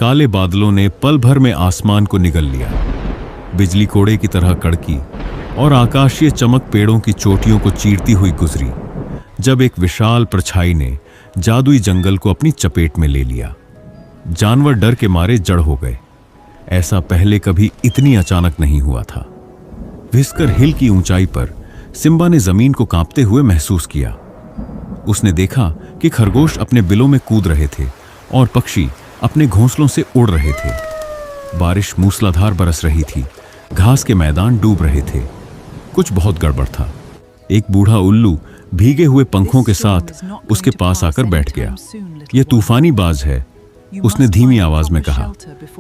काले बादलों ने पल भर में आसमान को निगल लिया। बिजली कोड़े की तरह कड़की और आकाशीय चमक पेड़ों की चोटियों को चीरती हुई गुजरी, जब एक विशाल परछाई ने जादुई जंगल को अपनी चपेट में ले लिया। जानवर डर के मारे जड़ हो गए। ऐसा पहले कभी इतनी अचानक नहीं हुआ था। व्हिस्कर हिल की ऊंचाई पर सिम्बा ने जमीन को कांपते हुए महसूस किया। उसने देखा कि खरगोश अपने बिलों में कूद रहे थे और पक्षी अपने घोंसलों से उड़ रहे थे। बारिश मूसलाधार बरस रही थी। घास के मैदान डूब रहे थे। कुछ बहुत गड़बड़ था। एक बूढ़ा उल्लू भीगे हुए पंखों के साथ उसके पास आकर बैठ गया। यह तूफानी बाज है, उसने धीमी आवाज में कहा।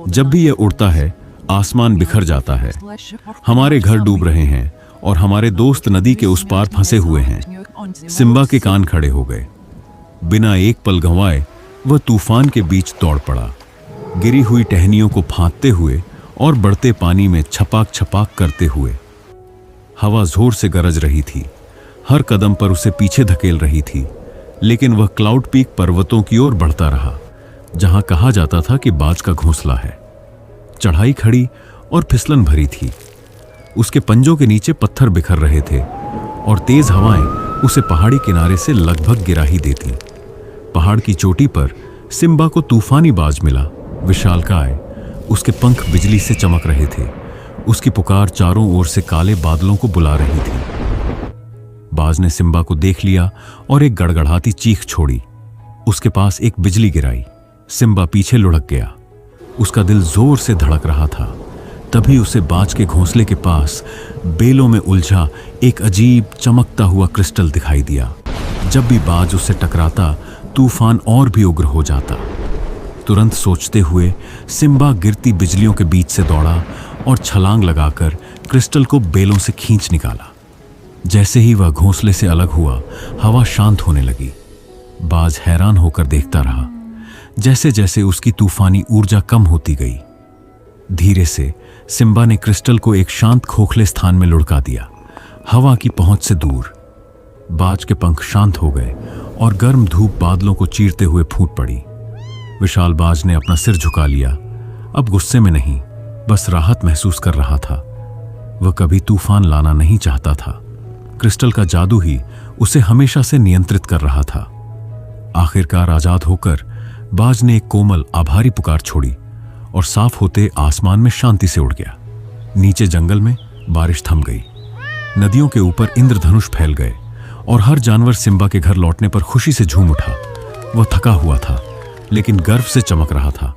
जब भी यह उड़ता है, आसमान बिखर जाता है। हमारे घर डूब रहे हैं और हमारे दोस्त नदी के उस पार फंसे हुए हैं। सिम्बा के कान खड़े हो गए। बिना एक पल गंवाए वह तूफान के बीच दौड़ पड़ा, गिरी हुई टहनियों को फांदते हुए और बढ़ते पानी में छपाक छपाक करते हुए। हवा जोर से गरज रही थी, हर कदम पर उसे पीछे धकेल रही थी, लेकिन वह क्लाउड पीक पर्वतों की ओर बढ़ता रहा, जहां कहा जाता था कि बाज का घोंसला है। चढ़ाई खड़ी और फिसलन भरी थी। उसके पंजों के नीचे पत्थर बिखर रहे थे और तेज हवाएं उसे पहाड़ी किनारे से लगभग गिरा ही देती। पहाड़ की चोटी पर सिम्बा को तूफानी बाज मिला, विशालकाय। उसके पंख बिजली से चमक रहे थे। उसकी पुकार चारों ओर से काले बादलों को बुला रही थी। बाज ने सिम्बा को देख लिया और एक गड़गड़ाती चीख छोड़ी। उसके पास एक बिजली गिराई। सिम्बा पीछे लुढ़क गया। उसका दिल जोर से धड़क रहा था। तभी उसे बाज के घोंसले के पास बेलों में उलझा एक अजीब चमकता हुआ क्रिस्टल दिखाई दिया। जब भी बाज उससे टकराता, तूफान और भी उग्र हो जाता। तुरंत सोचते हुए सिम्बा गिरती बिजलियों के बीच से दौड़ा और छलांग लगाकर क्रिस्टल को बेलों से खींच निकाला। जैसे ही वह घोंसले से अलग हुआ, हवा शांत होने लगी। बाज हैरान होकर देखता रहा, जैसे जैसे उसकी तूफानी ऊर्जा कम होती गई। धीरे से सिम्बा ने क्रिस्टल को एक शांत खोखले स्थान में लुढ़का दिया, हवा की पहुंच से दूर। बाज के पंख शांत हो गए और गर्म धूप बादलों को चीरते हुए फूट पड़ी। विशाल बाज ने अपना सिर झुका लिया। अब गुस्से में नहीं, बस राहत महसूस कर रहा था। वह कभी तूफान लाना नहीं चाहता था। क्रिस्टल का जादू ही उसे हमेशा से नियंत्रित कर रहा था। आखिरकार आजाद होकर बाज ने एक कोमल आभारी पुकार छोड़ी और साफ होते आसमान में शांति से उड़ गया। नीचे जंगल में बारिश थम गई। नदियों के ऊपर इंद्रधनुष फैल गए और हर जानवर सिम्बा के घर लौटने पर खुशी से झूम उठा। वह थका हुआ था, लेकिन गर्व से चमक रहा था।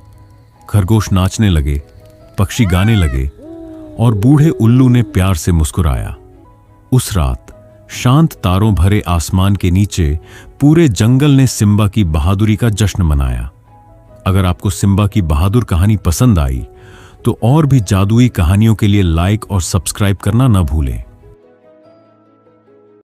खरगोश नाचने लगे, पक्षी गाने लगे और बूढ़े उल्लू ने प्यार से मुस्कुराया। उस रात शांत तारों भरे आसमान के नीचे पूरे जंगल ने सिम्बा की बहादुरी का जश्न मनाया। अगर आपको सिम्बा की बहादुर कहानी पसंद आई तो और भी जादुई कहानियों के लिए लाइक और सब्सक्राइब करना न भूलें।